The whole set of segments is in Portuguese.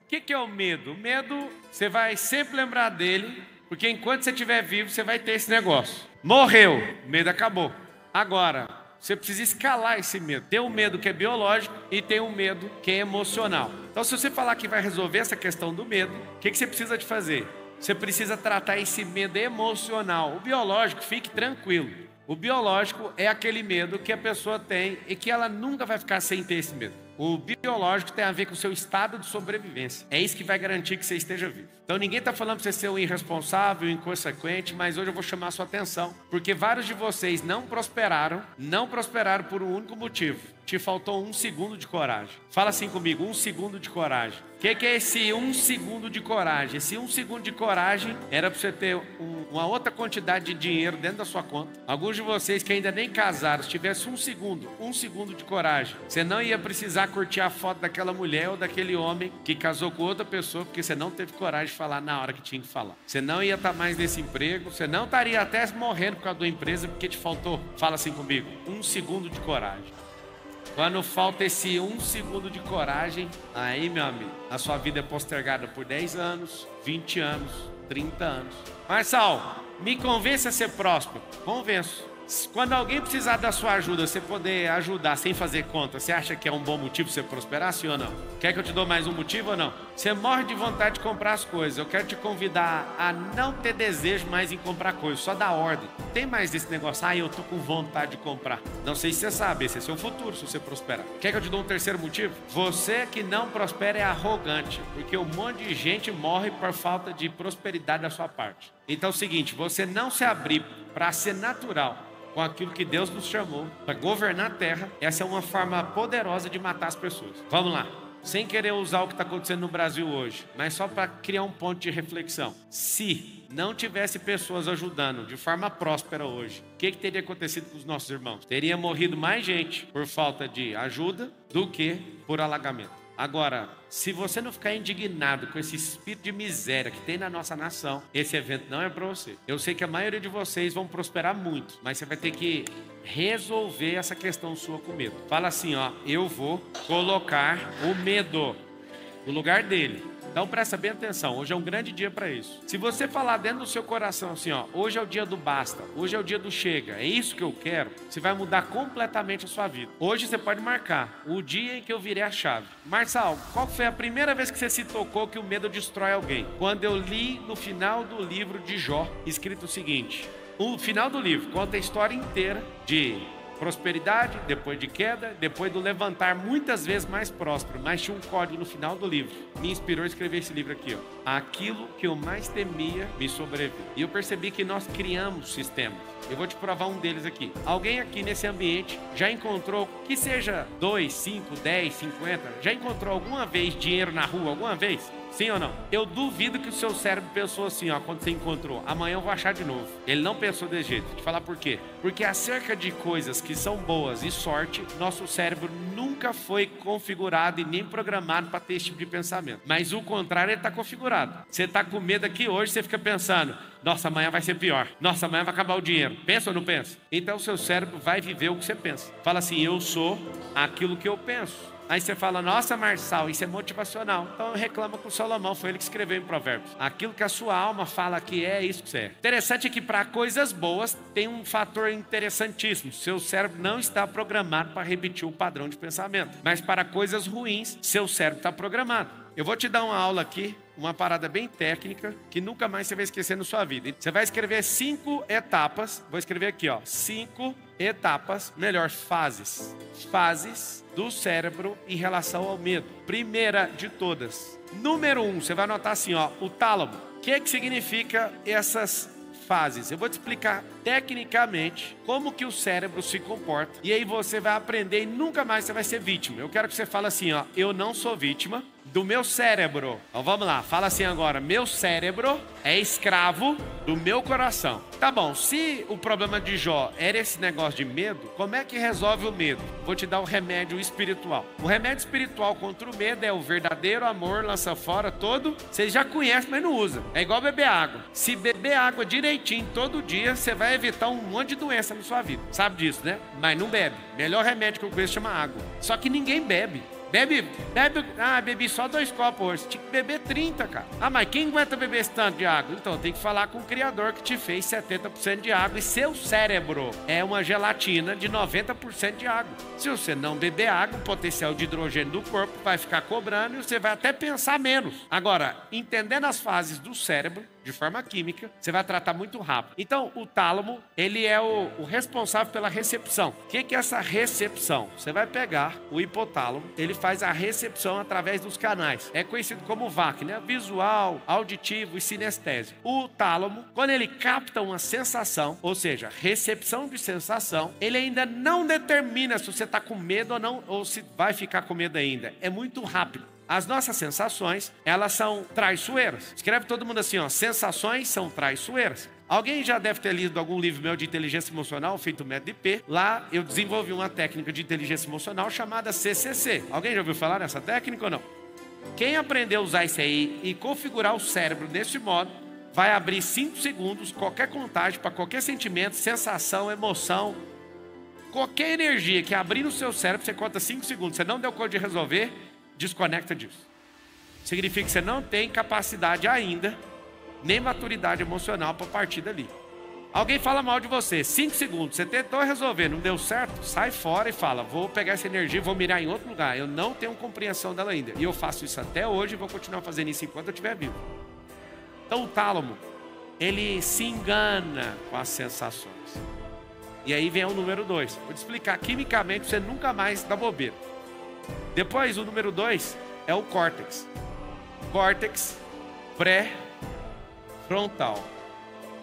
O que é o medo? O medo, você vai sempre lembrar dele, porque enquanto você estiver vivo, você vai ter esse negócio. Morreu, o medo acabou. Agora, você precisa escalar esse medo. Tem um medo que é biológico e tem um medo que é emocional. Então, se você falar que vai resolver essa questão do medo, o que você precisa de fazer? Você precisa tratar esse medo emocional. O biológico, fique tranquilo. O biológico é aquele medo que a pessoa tem e que ela nunca vai ficar sem ter esse medo. O biológico tem a ver com o seu estado de sobrevivência. É isso que vai garantir que você esteja vivo. Então ninguém está falando para você ser um irresponsável, inconsequente, mas hoje eu vou chamar a sua atenção, porque vários de vocês não prosperaram por um único motivo. Te faltou 1 segundo de coragem. Fala assim comigo, 1 segundo de coragem. O que é esse 1 segundo de coragem? Esse 1 segundo de coragem era para você ter uma outra quantidade de dinheiro dentro da sua conta. Alguns de vocês que ainda nem casaram, se tivesse 1 segundo de coragem, você não ia precisar curtir a foto daquela mulher ou daquele homem que casou com outra pessoa, porque você não teve coragem de falar na hora que tinha que falar. Você não ia estar mais nesse emprego, você não estaria até morrendo por causa da empresa, porque te faltou, fala assim comigo, 1 segundo de coragem. Quando falta esse 1 segundo de coragem, aí, meu amigo, a sua vida é postergada por 10 anos, 20 anos, 30 anos. Marçal, me convence a ser próspero. Convenço. Quando alguém precisar da sua ajuda, você poder ajudar sem fazer conta, você acha que é um bom motivo você prosperar, sim ou não? Quer que eu te dou mais um motivo ou não? Você morre de vontade de comprar as coisas. Eu quero te convidar a não ter desejo mais em comprar coisas, só dar ordem. Não tem mais esse negócio, eu tô com vontade de comprar. Não sei se você sabe, esse é seu futuro se você prosperar. Quer que eu te dou um terceiro motivo? Você que não prospera é arrogante, porque um monte de gente morre por falta de prosperidade da sua parte. Então é o seguinte, você não se abrir para ser natural com aquilo que Deus nos chamou para governar a terra, essa é uma forma poderosa de matar as pessoas. Vamos lá, sem querer usar o que está acontecendo no Brasil hoje, mas só para criar um ponto de reflexão. Se não tivesse pessoas ajudando de forma próspera hoje, o que teria acontecido com os nossos irmãos? Teria morrido mais gente por falta de ajuda do que por alagamento. Agora, se você não ficar indignado com esse espírito de miséria que tem na nossa nação, esse evento não é para você. Eu sei que a maioria de vocês vão prosperar muito, mas você vai ter que resolver essa questão sua com medo. Fala assim, eu vou colocar o medo no lugar dele. Então presta bem atenção, hoje é um grande dia para isso. Se você falar dentro do seu coração assim, hoje é o dia do basta, hoje é o dia do chega, é isso que eu quero, você vai mudar completamente a sua vida. Hoje você pode marcar o dia em que eu virei a chave. Marçal, qual foi a primeira vez que você se tocou que o medo destrói alguém? Quando eu li no final do livro de Jó, escrito o seguinte, o final do livro conta a história inteira de prosperidade, depois de queda, depois do levantar muitas vezes mais próspero, mas tinha um código no final do livro. Me inspirou a escrever esse livro aqui, Aquilo que eu mais temia me sobrevive. E eu percebi que nós criamos sistemas. Eu vou te provar um deles aqui. Alguém aqui nesse ambiente já encontrou, que seja 2, 5, 10, 50, já encontrou alguma vez dinheiro na rua, alguma vez? Sim ou não? Eu duvido que o seu cérebro pensou assim, quando você encontrou, amanhã eu vou achar de novo. Ele não pensou desse jeito. Vou te falar por quê. Porque acerca de coisas que são boas e sorte, nosso cérebro nunca foi configurado e nem programado para ter esse tipo de pensamento. Mas o contrário, ele está configurado. Você está com medo aqui hoje, você fica pensando, nossa, amanhã vai ser pior. Nossa, amanhã vai acabar o dinheiro. Pensa ou não pensa? Então o seu cérebro vai viver o que você pensa. Fala assim, eu sou aquilo que eu penso. Aí você fala, nossa, Marçal, isso é motivacional. Então reclama com Salomão, foi ele que escreveu em Provérbios. Aquilo que a sua alma fala que é isso que você é. Interessante é que para coisas boas tem um fator interessantíssimo. Seu cérebro não está programado para repetir o padrão de pensamento. Mas para coisas ruins, seu cérebro está programado. Eu vou te dar uma aula aqui, uma parada bem técnica, que nunca mais você vai esquecer na sua vida. Você vai escrever 5 etapas, vou escrever aqui, 5 etapas, melhor, fases do cérebro em relação ao medo. Primeira de todas, número 1, você vai anotar assim, o tálamo. O que significa essas fases? Eu vou te explicar tecnicamente como que o cérebro se comporta, e aí você vai aprender e nunca mais você vai ser vítima. Eu quero que você fale assim, eu não sou vítima do meu cérebro. Então vamos lá, fala assim agora, meu cérebro é escravo do meu coração. Tá bom, se o problema de Jó era esse negócio de medo, como é que resolve o medo? Vou te dar o remédio espiritual. O remédio espiritual contra o medo é o verdadeiro amor, lança fora todo. Vocês já conhecem, mas não usa. É igual beber água. Se beber água direitinho todo dia, você vai evitar um monte de doença na sua vida. Sabe disso, né? Mas não bebe. Melhor remédio que eu conheço chama água. Só que ninguém bebe. Bebi só 2 copos hoje. Você tinha que beber 30, cara. Ah, mas quem aguenta beber esse tanto de água? Então, tem que falar com o Criador que te fez 70% de água. E seu cérebro é uma gelatina de 90% de água. Se você não beber água, o potencial de hidrogênio do corpo vai ficar cobrando e você vai até pensar menos. Agora, entendendo as fases do cérebro, de forma química, você vai tratar muito rápido. Então, o tálamo, ele é o responsável pela recepção. O que é essa recepção? Você vai pegar o hipotálamo, ele faz a recepção através dos canais. É conhecido como VAC, né? Visual, auditivo e sinestésico. O tálamo, quando ele capta uma sensação, ou seja, recepção de sensação, ele ainda não determina se você está com medo ou não, ou se vai ficar com medo ainda. É muito rápido. As nossas sensações, elas são traiçoeiras. Escreve todo mundo assim, ó, sensações são traiçoeiras. Alguém já deve ter lido algum livro meu de inteligência emocional, feito método IP. Lá eu desenvolvi uma técnica de inteligência emocional chamada CCC. Alguém já ouviu falar nessa técnica ou não? Quem aprender a usar isso aí e configurar o cérebro desse modo, vai abrir 5 segundos, qualquer contagem para qualquer sentimento, sensação, emoção, qualquer energia que abrir no seu cérebro, você conta 5 segundos. Você não deu conta de resolver, desconecta disso. Significa que você não tem capacidade ainda, nem maturidade emocional para partir dali. Alguém fala mal de você, 5 segundos, você tentou resolver, não deu certo, sai fora e fala, vou pegar essa energia e vou mirar em outro lugar. Eu não tenho compreensão dela ainda. E eu faço isso até hoje e vou continuar fazendo isso enquanto eu estiver vivo. Então o tálamo, ele se engana com as sensações. E aí vem o número 2. Vou te explicar quimicamente, você nunca mais dá bobeira. Depois, o número 2 é o córtex. Córtex pré-frontal.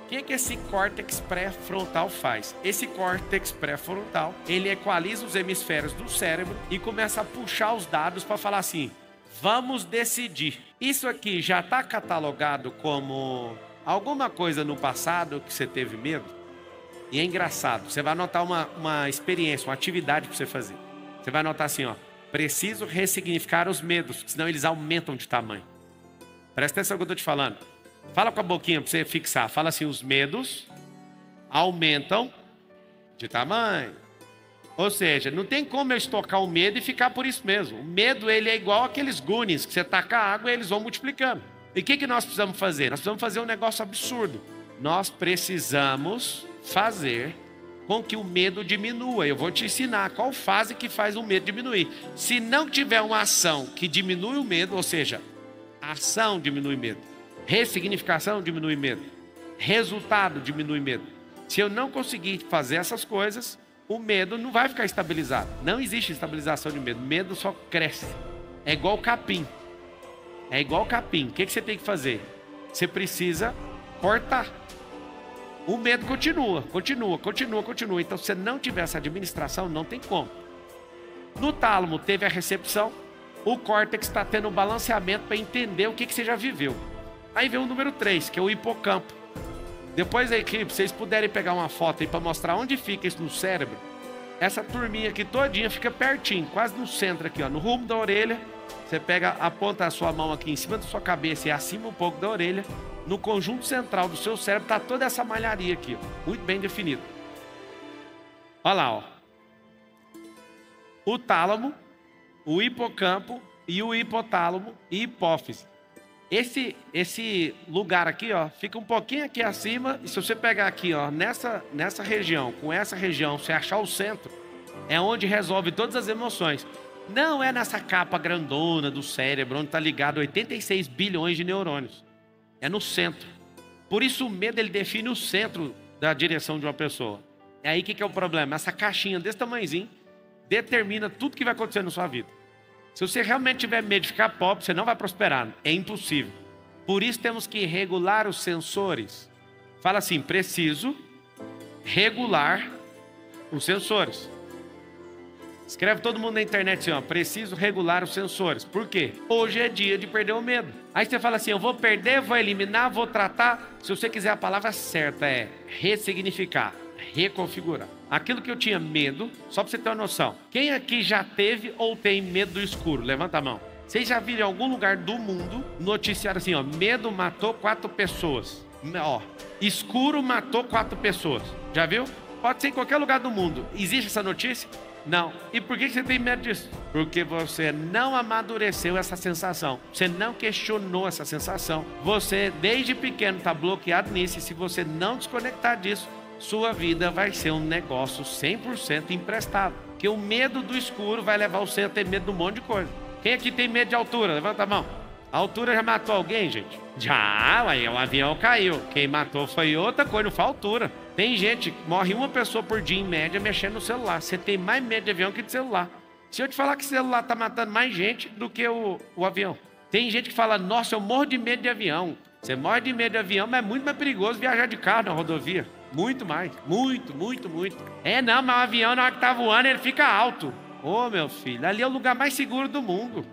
O que esse córtex pré-frontal faz? Esse córtex pré-frontal, ele equaliza os hemisférios do cérebro e começa a puxar os dados para falar assim, vamos decidir. Isso aqui já está catalogado como alguma coisa no passado que você teve medo? E é engraçado, você vai anotar uma experiência, uma atividade para você fazer. Você vai anotar assim, ó. Preciso ressignificar os medos, senão eles aumentam de tamanho. Presta atenção no que eu estou te falando. Fala com a boquinha para você fixar. Fala assim, os medos aumentam de tamanho. Ou seja, não tem como eu estocar o medo e ficar por isso mesmo. O medo, ele é igual aqueles Goonies, que você taca água e eles vão multiplicando. E o que nós precisamos fazer? Nós precisamos fazer um negócio absurdo. Nós precisamos fazer com que o medo diminua. Eu vou te ensinar qual fase que faz o medo diminuir. Se não tiver uma ação que diminui o medo, ou seja, ação diminui medo, ressignificação diminui medo, resultado diminui medo. Se eu não conseguir fazer essas coisas, o medo não vai ficar estabilizado. Não existe estabilização de medo. Medo só cresce. É igual capim. É igual capim. O que você tem que fazer? Você precisa cortar. O medo continua. Então, se você não tiver essa administração, não tem como. No tálamo, teve a recepção. O córtex está tendo um balanceamento para entender o que você já viveu. Aí vem o número 3, que é o hipocampo. Depois aí, que vocês puderem pegar uma foto aí para mostrar onde fica isso no cérebro. Essa turminha aqui todinha fica pertinho, quase no centro aqui, ó, no rumo da orelha. Você aponta a sua mão aqui em cima da sua cabeça e acima um pouco da orelha. No conjunto central do seu cérebro está toda essa malharia aqui, ó, muito bem definida. Olha lá, ó. O tálamo, o hipocampo e o hipotálamo e hipófise. Esse lugar aqui, ó, fica um pouquinho aqui acima. E se você pegar aqui, ó, nessa região, com essa região, você achar o centro, é onde resolve todas as emoções. Não é nessa capa grandona do cérebro, onde está ligado 86 bilhões de neurônios. É no centro. Por isso o medo, ele define o centro da direção de uma pessoa. É aí que é o problema. Essa caixinha desse tamanhozinho determina tudo que vai acontecer na sua vida. Se você realmente tiver medo de ficar pobre, você não vai prosperar. É impossível. Por isso temos que regular os sensores. Fala assim, preciso regular os sensores. Escreve todo mundo na internet assim, ó, preciso regular os sensores. Por quê? Hoje é dia de perder o medo. Aí você fala assim, eu vou perder, vou eliminar, vou tratar. Se você quiser a palavra certa é ressignificar, reconfigurar. Aquilo que eu tinha medo, só para você ter uma noção. Quem aqui já teve ou tem medo do escuro? Levanta a mão. Vocês já viram em algum lugar do mundo noticiário assim, ó, medo matou 4 pessoas. Ó, escuro matou 4 pessoas. Já viu? Pode ser em qualquer lugar do mundo. Existe essa notícia? Não. E por que você tem medo disso? Porque você não amadureceu essa sensação. Você não questionou essa sensação. Você, desde pequeno, está bloqueado nisso. E se você não desconectar disso, sua vida vai ser um negócio 100% emprestado. Porque o medo do escuro vai levar você a ter medo de um monte de coisa. Quem aqui tem medo de altura? Levanta a mão. A altura já matou alguém, gente? Já, aí o avião caiu. Quem matou foi outra coisa, não foi a altura. Tem gente, morre uma pessoa por dia em média mexendo no celular. Você tem mais medo de avião que de celular. Se eu te falar que o celular tá matando mais gente do que o avião. Tem gente que fala, nossa, eu morro de medo de avião. Você morre de medo de avião, mas é muito mais perigoso viajar de carro na rodovia. Muito mais. Muito, muito, muito. Não, mas o avião na hora que tá voando, ele fica alto. Ô, meu filho, ali é o lugar mais seguro do mundo.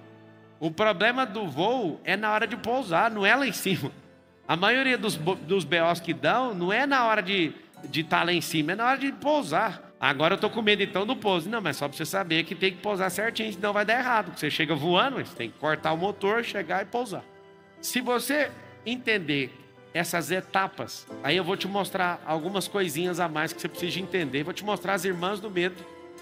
O problema do voo é na hora de pousar, não é lá em cima. A maioria dos BOs que dão, não é na hora de estar lá em cima, é na hora de pousar. Agora eu tô com medo então do pouso. Não, mas só para você saber que tem que pousar certinho, senão vai dar errado. Você chega voando, você tem que cortar o motor, chegar e pousar. Se você entender essas etapas, aí eu vou te mostrar algumas coisinhas a mais que você precisa entender. Vou te mostrar as irmãs do medo.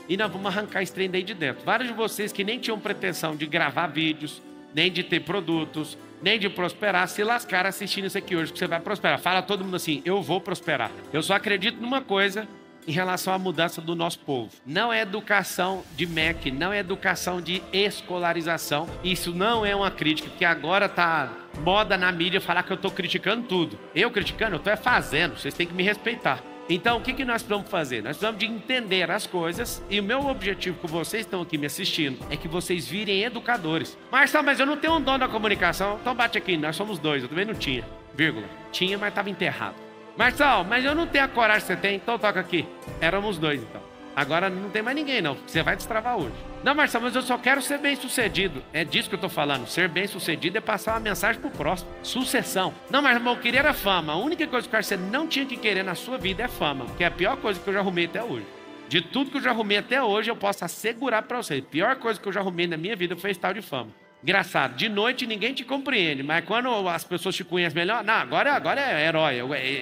E nós vamos arrancar esse trem daí de dentro. Vários de vocês que nem tinham pretensão de gravar vídeos, nem de ter produtos, nem de prosperar, se lascaram assistindo isso aqui hoje, porque você vai prosperar. Fala todo mundo assim, eu vou prosperar. Eu só acredito numa coisa em relação à mudança do nosso povo. Não é educação de MEC, não é educação de escolarização. Isso não é uma crítica, porque agora tá moda na mídia falar que eu tô criticando tudo. Eu criticando? Eu tô fazendo, vocês têm que me respeitar. Então, o que nós precisamos fazer? Nós precisamos de entender as coisas e o meu objetivo com vocês estão aqui me assistindo é que vocês virem educadores. Marcelo, mas eu não tenho um dom da comunicação. Então bate aqui, nós somos dois, eu também não tinha, vírgula. Tinha, mas estava enterrado. Marcelo, mas eu não tenho a coragem que você tem, então toca aqui. Éramos dois, então. Agora não tem mais ninguém, não. Você vai destravar hoje. Não, Marcelo, mas eu só quero ser bem-sucedido. É disso que eu tô falando. Ser bem-sucedido é passar uma mensagem pro próximo. Sucessão. Não, mas irmão, eu queria era fama. A única coisa que você não tinha que querer na sua vida é fama. Que é a pior coisa que eu já arrumei até hoje. De tudo que eu já arrumei até hoje, eu posso assegurar pra você. A pior coisa que eu já arrumei na minha vida foi esse tal de fama. Engraçado, de noite ninguém te compreende, mas quando as pessoas te conhecem melhor, não, agora é herói,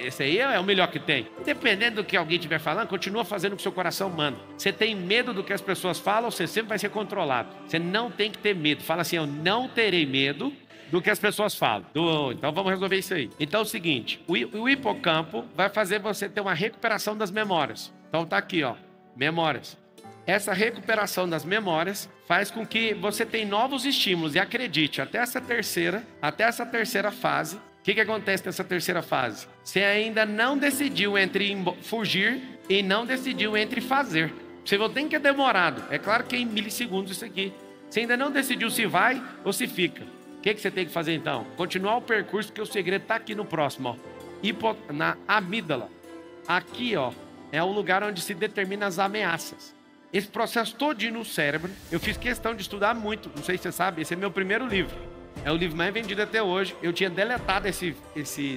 esse aí é o melhor que tem. Dependendo do que alguém estiver falando, continua fazendo o que o seu coração manda. Você tem medo do que as pessoas falam, você sempre vai ser controlado. Você não tem que ter medo. Fala assim, eu não terei medo do que as pessoas falam. Então vamos resolver isso aí. Então é o seguinte, o hipocampo vai fazer você ter uma recuperação das memórias. Então tá aqui, ó, memórias. Essa recuperação das memórias faz com que você tenha novos estímulos. E acredite, até essa terceira fase, o que acontece nessa terceira fase? Você ainda não decidiu entre fugir e não decidiu entre fazer. Você tem que é demorado. É claro que é em milissegundos isso aqui. Você ainda não decidiu se vai ou se fica. O que você tem que fazer então? Continuar o percurso, porque o segredo está aqui no próximo. Ó. Na amígdala. Aqui, ó, é o lugar onde se determina as ameaças. Esse processo todinho no cérebro, eu fiz questão de estudar muito. Não sei se você sabe, esse é meu primeiro livro. É o livro mais vendido até hoje. Eu tinha deletado esse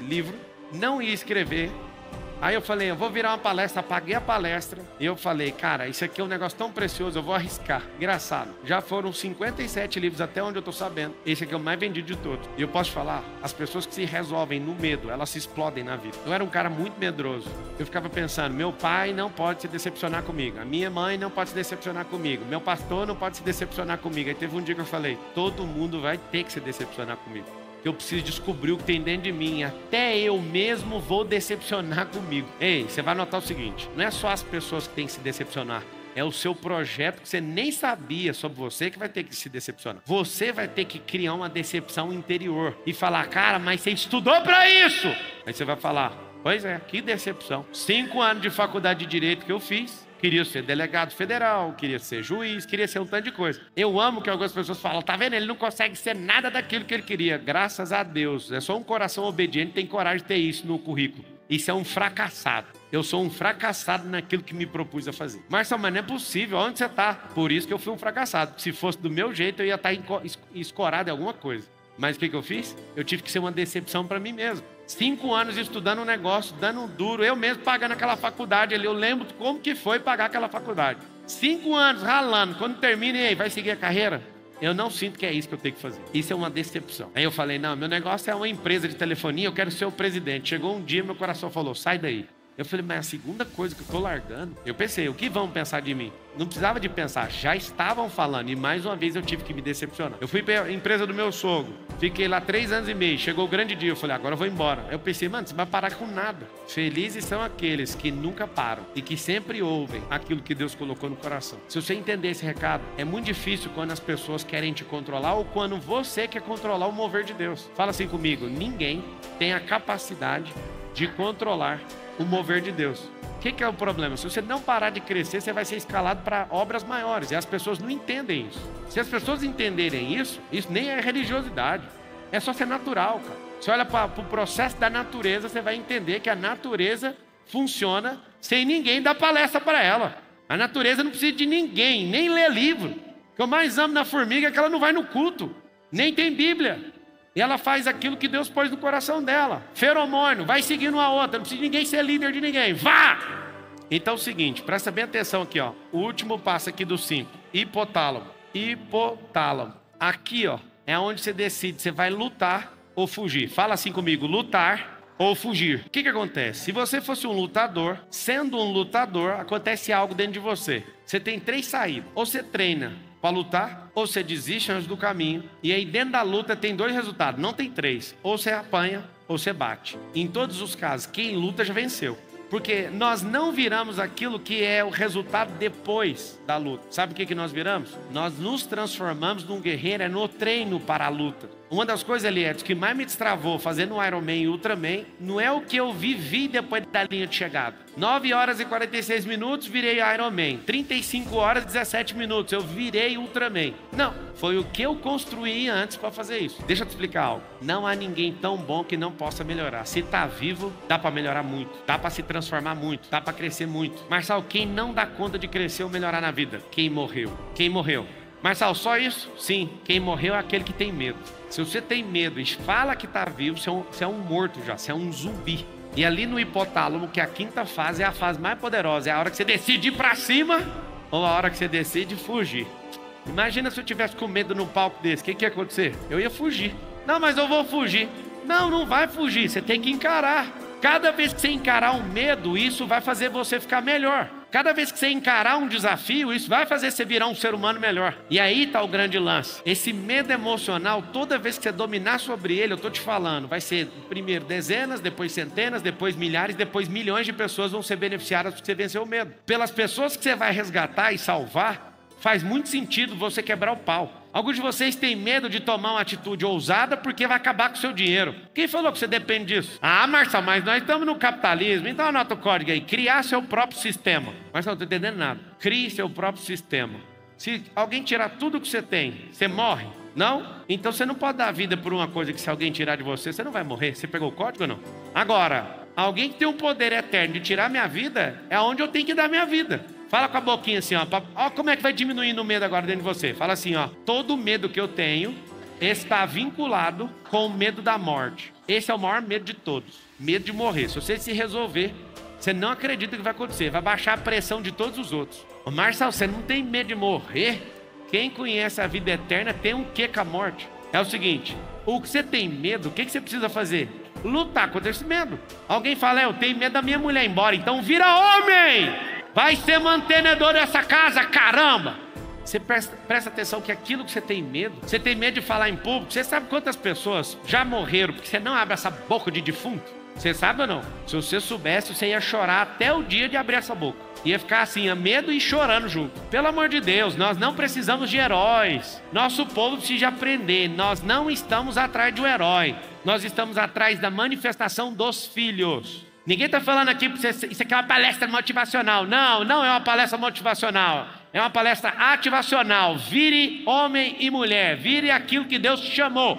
livro, não ia escrever. Aí eu falei, eu vou virar uma palestra, paguei a palestra. E eu falei, cara, isso aqui é um negócio tão precioso, eu vou arriscar. Engraçado, já foram 57 livros até onde eu tô sabendo. Esse aqui é o mais vendido de todos. E eu posso falar, as pessoas que se resolvem no medo, elas se explodem na vida. Eu era um cara muito medroso. Eu ficava pensando, meu pai não pode se decepcionar comigo. A minha mãe não pode se decepcionar comigo. Meu pastor não pode se decepcionar comigo. Aí teve um dia que eu falei, todo mundo vai ter que se decepcionar comigo. Que eu preciso descobrir o que tem dentro de mim. Até eu mesmo vou decepcionar comigo. Ei, você vai notar o seguinte, não é só as pessoas que têm que se decepcionar. É o seu projeto que você nem sabia sobre você que vai ter que se decepcionar. Você vai ter que criar uma decepção interior. E falar, cara, mas você estudou pra isso. Aí você vai falar, pois é, que decepção. 5 anos de faculdade de Direito que eu fiz. Queria ser delegado federal, queria ser juiz, queria ser um tanto de coisa. Eu amo que algumas pessoas falam, tá vendo? Ele não consegue ser nada daquilo que ele queria. Graças a Deus. É só um coração obediente tem coragem de ter isso no currículo. Isso é um fracassado. Eu sou um fracassado naquilo que me propus a fazer. Marcelo, mas não é possível. Onde você está? Por isso que eu fui um fracassado. Se fosse do meu jeito, eu ia estar escorado em alguma coisa. Mas o que eu fiz? Eu tive que ser uma decepção para mim mesmo. 5 anos estudando um negócio, dando um duro, eu mesmo pagando aquela faculdade ali. Eu lembro como que foi pagar aquela faculdade. 5 anos ralando. Quando termina, e aí, vai seguir a carreira? Eu não sinto que é isso que eu tenho que fazer. Isso é uma decepção. Aí eu falei, não, meu negócio é uma empresa de telefonia, eu quero ser o presidente. Chegou um dia, meu coração falou, sai daí. Eu falei, mas a segunda coisa que eu estou largando, eu pensei, o que vão pensar de mim? Não precisava de pensar, já estavam falando. E mais uma vez eu tive que me decepcionar. Eu fui para a empresa do meu sogro, fiquei lá 3 anos e meio, chegou o grande dia, eu falei, agora eu vou embora. Aí eu pensei, mano, você vai parar com nada. Felizes são aqueles que nunca param e que sempre ouvem aquilo que Deus colocou no coração. Se você entender esse recado, é muito difícil quando as pessoas querem te controlar ou quando você quer controlar o mover de Deus. Fala assim comigo, ninguém tem a capacidade de controlar o mover de Deus. O que é o problema? Se você não parar de crescer, você vai ser escalado para obras maiores. E as pessoas não entendem isso. Se as pessoas entenderem isso nem é religiosidade. É só ser natural, cara. Você olha para o processo da natureza, você vai entender que a natureza funciona sem ninguém dar palestra para ela. A natureza não precisa de ninguém, nem ler livro. O que eu mais amo na formiga é que ela não vai no culto, nem tem Bíblia. E ela faz aquilo que Deus pôs no coração dela. Feromônio, vai seguindo uma outra. Não precisa de ninguém ser líder de ninguém. Vá! Então é o seguinte, presta bem atenção aqui, ó. O último passo aqui do 5. Hipotálamo. Hipotálamo. Aqui, ó, é onde você decide. Você vai lutar ou fugir. Fala assim comigo, lutar ou fugir. O que acontece? Se você fosse um lutador, sendo um lutador, acontece algo dentro de você. Você tem 3 saídas. Ou você treina para lutar, ou você desiste antes do caminho. E aí dentro da luta tem 2 resultados, não tem 3. Ou você apanha, ou você bate. Em todos os casos, quem luta já venceu. Porque nós não viramos aquilo que é o resultado depois da luta. Sabe o que nós viramos? Nós nos transformamos num guerreiro, é no treino para a luta. Uma das coisas, Eliette, que mais me destravou fazendo um Ironman e Ultraman, não é o que eu vivi depois da linha de chegada. 9 horas e 46 minutos, virei Ironman. 35 horas e 17 minutos, eu virei Ultraman. Não, foi o que eu construí antes para fazer isso. Deixa eu te explicar algo. Não há ninguém tão bom que não possa melhorar. Se está vivo, dá para melhorar muito. Dá para se transformar muito. Dá para crescer muito. Marçal, quem não dá conta de crescer ou melhorar na vida? Quem morreu. Quem morreu? Marçal, só isso? Sim, quem morreu é aquele que tem medo. Se você tem medo e fala que está vivo, você é um morto já, você é um zumbi. E ali no hipotálamo, que é a 5ª fase, é a fase mais poderosa. É a hora que você decide ir para cima ou a hora que você decide fugir. Imagina se eu tivesse com medo num palco desse, o que ia acontecer? Eu ia fugir. Não, mas eu vou fugir. Não, não vai fugir, você tem que encarar. Cada vez que você encarar um medo, isso vai fazer você ficar melhor. Cada vez que você encarar um desafio, isso vai fazer você virar um ser humano melhor. E aí está o grande lance. Esse medo emocional, toda vez que você dominar sobre ele, eu estou te falando, vai ser primeiro dezenas, depois centenas, depois milhares, depois milhões de pessoas vão ser beneficiadas porque você venceu o medo. Pelas pessoas que você vai resgatar e salvar, faz muito sentido você quebrar o pau. Alguns de vocês têm medo de tomar uma atitude ousada porque vai acabar com o seu dinheiro. Quem falou que você depende disso? Ah, Marçal, mas nós estamos no capitalismo, então anota o código aí. Criar seu próprio sistema. Marçal, não estou entendendo nada. Crie seu próprio sistema. Se alguém tirar tudo que você tem, você morre? Não? Então você não pode dar vida por uma coisa que se alguém tirar de você, você não vai morrer. Você pegou o código ou não? Agora, alguém que tem um poder eterno de tirar minha vida, é onde eu tenho que dar minha vida. Fala com a boquinha assim, ó. Ó como é que vai diminuindo o medo agora dentro de você. Fala assim, ó. Todo medo que eu tenho está vinculado com o medo da morte. Esse é o maior medo de todos. Medo de morrer. Se você se resolver, você não acredita que vai acontecer. Vai baixar a pressão de todos os outros. Ô, Marçal, você não tem medo de morrer? Quem conhece a vida eterna tem um quê com a morte? É o seguinte, o que você tem medo, o que você precisa fazer? Lutar contra esse medo. Alguém fala, eu tenho medo da minha mulher ir embora, então vira homem! Vai ser mantenedor dessa casa, caramba! Você presta atenção que aquilo que você tem medo de falar em público, você sabe quantas pessoas já morreram porque você não abre essa boca de defunto? Você sabe ou não? Se você soubesse, você ia chorar até o dia de abrir essa boca. Ia ficar assim, a medo e chorando junto. Pelo amor de Deus, nós não precisamos de heróis. Nosso povo precisa aprender. Nós não estamos atrás de um herói. Nós estamos atrás da manifestação dos filhos. Ninguém está falando aqui para você, isso aqui é uma palestra motivacional. Não, não é uma palestra motivacional. É uma palestra ativacional. Vire homem e mulher. Vire aquilo que Deus te chamou.